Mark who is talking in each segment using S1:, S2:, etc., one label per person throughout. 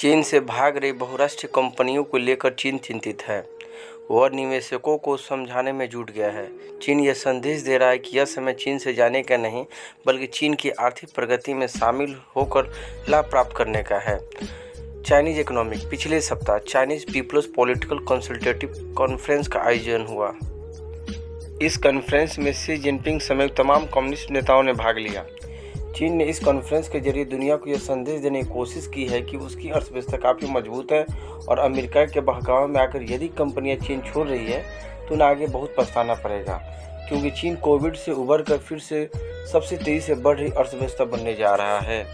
S1: चीन से भाग रही बहुराष्ट्रीय कंपनियों को लेकर चीन चिंतित है। वह निवेशकों को समझाने में जुट गया है। चीन यह संदेश दे रहा है कि यह समय चीन से जाने का नहीं, बल्कि चीन की आर्थिक प्रगति में शामिल होकर लाभ प्राप्त करने का है। Chinese economic. पिछले सप्ताह Chinese People's Political Consultative Conference का आयोजन हुआ। इस कॉन्फ्रेंस में शी जिनपिंग समेत तमाम कम्युनिस्ट नेताओं ने भाग लिया। चीन ने इस कॉन्फ्रेंस के जरिए दुनिया को यह संदेश देने की कोशिश की है कि उसकी अर्थव्यवस्था काफ़ी मजबूत है और अमेरिका के बहकावे में आकर यदि कंपनियां चीन छोड़ रही है तो उन्हें आगे बहुत पछताना पड़ेगा, क्योंकि चीन कोविड से उबर कर फिर से सबसे तेज़ी से बढ़ रही अर्थव्यवस्था बनने जा रहा है।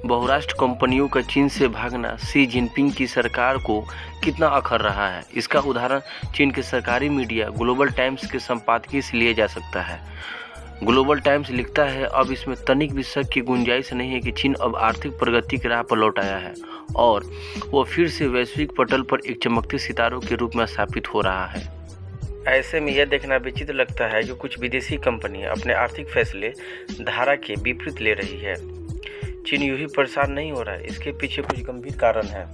S1: बहुराष्ट्र कंपनियों का चीन से भागना शी जिनपिंग की सरकार को कितना अखर रहा है, इसका उदाहरण चीन के सरकारी मीडिया ग्लोबल टाइम्स के संपादकीय से लिया जा सकता है। ग्लोबल टाइम्स लिखता है, अब इसमें तनिक भी शक की गुंजाइश नहीं है कि चीन अब आर्थिक प्रगति की राह पर लौट आया है और वह फिर से वैश्विक पटल पर एक चमकते सितारों के रूप में स्थापित हो रहा है। ऐसे में यह देखना विचित्र लगता है कि कुछ विदेशी कंपनियां अपने आर्थिक फैसले धारा के विपरीत ले रही है। चीन यूं ही परेशान नहीं हो रहा है, इसके पीछे कुछ गंभीर कारण है।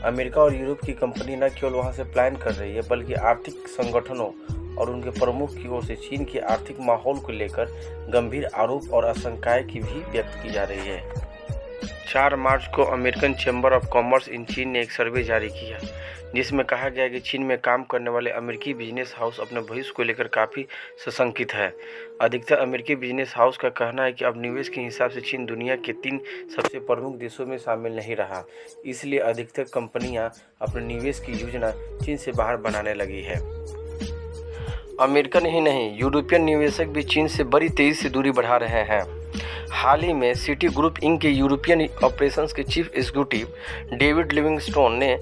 S1: अमेरिका और यूरोप की कंपनी न केवल वहां से पलायन कर रही है, बल्कि आर्थिक संगठनों और उनके प्रमुख की ओर से चीन के आर्थिक माहौल को लेकर गंभीर आरोप और आशंकाएं की भी व्यक्त की जा रही है। 4 मार्च को अमेरिकन चैम्बर ऑफ कॉमर्स इन चीन ने एक सर्वे जारी किया, जिसमें कहा गया कि चीन में काम करने वाले अमेरिकी बिजनेस हाउस अपने भविष्य को लेकर काफ़ी सशंकित है। अधिकतर अमेरिकी बिजनेस हाउस का कहना है कि अब निवेश के हिसाब से चीन दुनिया के 3 सबसे प्रमुख देशों में शामिल नहीं रहा, इसलिए अधिकतर कंपनियां अपने निवेश की योजना चीन से बाहर बनाने लगी है। अमेरिकन ही नहीं, यूरोपियन निवेशक भी चीन से बड़ी तेज़ी से दूरी बढ़ा रहे हैं। हाल ही में सिटी ग्रुप इंक के यूरोपियन ऑपरेशंस के चीफ एग्जीक्यूटिव डेविड लिविंगस्टोन ने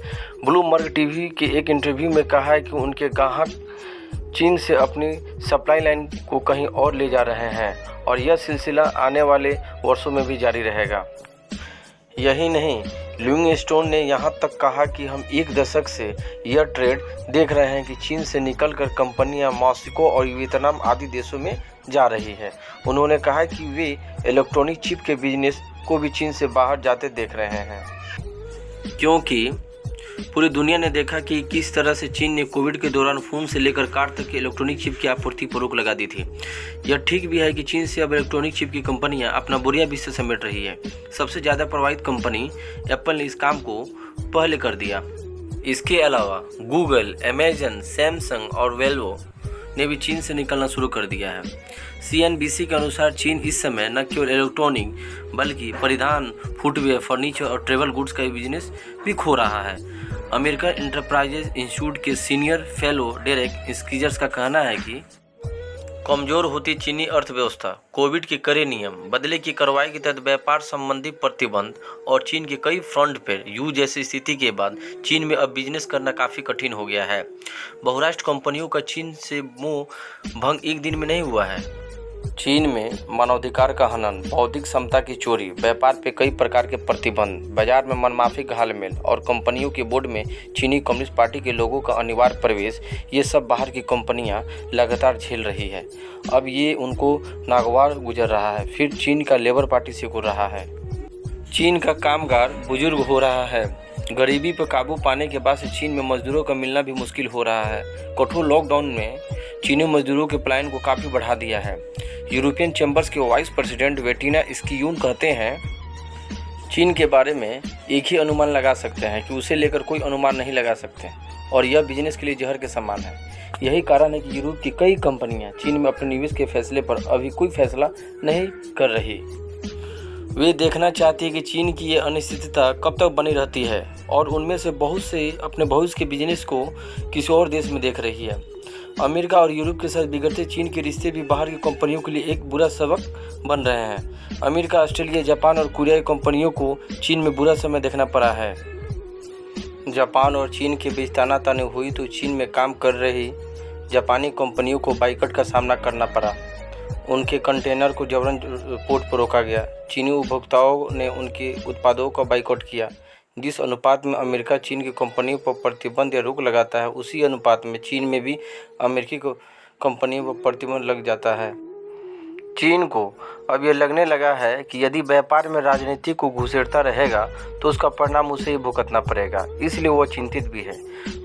S1: ब्लूमबर्ग टीवी के एक इंटरव्यू में कहा है कि उनके ग्राहक चीन से अपनी सप्लाई लाइन को कहीं और ले जा रहे हैं और यह सिलसिला आने वाले वर्षों में भी जारी रहेगा। यही नहीं, लिविंगस्टोन ने यहाँ तक कहा कि हम 1 दशक से यह ट्रेंड देख रहे हैं कि चीन से निकलकर कंपनियां मॉस्को और वियतनाम आदि देशों में जा रही है। उन्होंने कहा कि वे इलेक्ट्रॉनिक चिप के बिजनेस को भी चीन से बाहर जाते देख रहे हैं, क्योंकि पूरी दुनिया ने देखा कि किस तरह से चीन ने कोविड के दौरान फ़ोन से लेकर कार तक के इलेक्ट्रॉनिक चिप की आपूर्ति पर रोक लगा दी थी। यह ठीक भी है कि चीन से अब इलेक्ट्रॉनिक चिप की कंपनियां अपना बुरिया भी से समेट रही है। सबसे ज़्यादा प्रभावित कंपनी एप्पल ने इस काम को पहले कर दिया। इसके अलावा गूगल, अमेजन, सैमसंग और वेल्वो ने भी चीन से निकलना शुरू कर दिया है। CNBC के अनुसार चीन इस समय न केवल इलेक्ट्रॉनिक बल्कि परिधान, फुटवेयर, फर्नीचर और ट्रेवल गुड्स का बिजनेस भी खो रहा है। अमेरिकन इंटरप्राइजेज इंस्टीट्यूट के सीनियर फेलो डेरेक स्कीजर्स का कहना है कि कमजोर होती चीनी अर्थव्यवस्था, कोविड के कड़े नियम, बदले की कार्रवाई के तहत व्यापार संबंधी प्रतिबंध और चीन के कई फ्रंट पर युद्ध जैसी स्थिति के बाद चीन में अब बिजनेस करना काफ़ी कठिन हो गया है। बहुराष्ट्र कंपनियों का चीन से मोह भंग एक दिन में नहीं हुआ है। चीन में मानवाधिकार का हनन, बौद्धिक क्षमता की चोरी, व्यापार पे कई प्रकार के प्रतिबंध, बाजार में मनमाफी घालमेल और कंपनियों के बोर्ड में चीनी कम्युनिस्ट पार्टी के लोगों का अनिवार्य प्रवेश, ये सब बाहर की कंपनियां लगातार झेल रही है। अब ये उनको नागवार गुजर रहा है, फिर चीन का लेबर पार्टी सिकुड़ रहा है। चीन का कामगार बुजुर्ग हो रहा है। गरीबी पर काबू पाने के बाद से चीन में मजदूरों का मिलना भी मुश्किल हो रहा है। कठोर लॉकडाउन में चीनी मजदूरों के पलायन को काफ़ी बढ़ा दिया है। यूरोपियन चैम्बर्स के वाइस प्रेसिडेंट बेटिना स्कियून कहते हैं, चीन के बारे में एक ही अनुमान लगा सकते हैं कि उसे लेकर कोई अनुमान नहीं लगा सकते और यह बिजनेस के लिए जहर के समान है। यही कारण है कि यूरोप की कई कंपनियां चीन में अपने निवेश के फैसले पर अभी कोई फैसला नहीं कर रही। वे देखना चाहती है कि चीन की ये अनिश्चितता कब तक बनी रहती है और उनमें से बहुत से अपने भविष्य के बिजनेस को किसी और देश में देख रही है। अमेरिका और यूरोप के साथ बिगड़ते चीन के रिश्ते भी बाहर की कंपनियों के लिए एक बुरा सबक बन रहे हैं। अमेरिका, ऑस्ट्रेलिया, जापान और कोरिया की कंपनियों को चीन में बुरा समय देखना पड़ा है। जापान और चीन के बीच तानातानी हुई तो चीन में काम कर रही जापानी कंपनियों को बाइकआउट का सामना करना पड़ा। उनके कंटेनर को जबरन पोर्ट पर रोका गया। चीनी उपभोक्ताओं ने उनके उत्पादों का बाइकआउट किया। जिस अनुपात में अमेरिका चीन की कंपनियों पर प्रतिबंध या रोक लगाता है, उसी अनुपात में चीन में भी अमेरिकी कंपनियों पर प्रतिबंध लग जाता है। चीन को अब ये लगने लगा है कि यदि व्यापार में राजनीति को घुसेड़ता रहेगा तो उसका परिणाम उसे ही भुगतना पड़ेगा, इसलिए वह चिंतित भी है।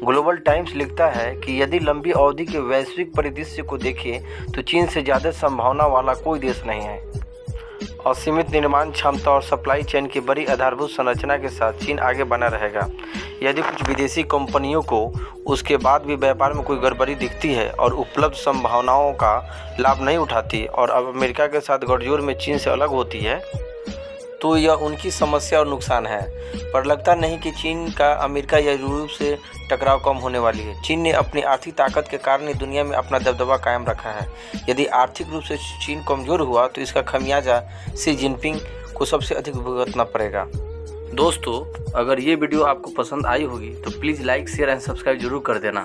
S1: ग्लोबल टाइम्स लिखता है कि यदि लंबी अवधि के वैश्विक परिदृश्य को देखें तो चीन से ज़्यादा संभावना वाला कोई देश नहीं है। असीमित निर्माण क्षमता और सप्लाई चेन की बड़ी आधारभूत संरचना के साथ चीन आगे बना रहेगा। यदि कुछ विदेशी कंपनियों को उसके बाद भी व्यापार में कोई गड़बड़ी दिखती है और उपलब्ध संभावनाओं का लाभ नहीं उठाती और अब अमेरिका के साथ गठजोड़ में चीन से अलग होती है, तो यह उनकी समस्या और नुकसान है। पर लगता नहीं कि चीन का अमेरिका या यूरोप से टकराव कम होने वाली है। चीन ने अपनी आर्थिक ताकत के कारण ही दुनिया में अपना दबदबा कायम रखा है। यदि आर्थिक रूप से चीन कमज़ोर हुआ तो इसका खमियाजा शी जिनपिंग को सबसे अधिक भुगतना पड़ेगा। दोस्तों, अगर ये वीडियो आपको पसंद आई होगी तो please like, share and subscribe जरूर कर देना।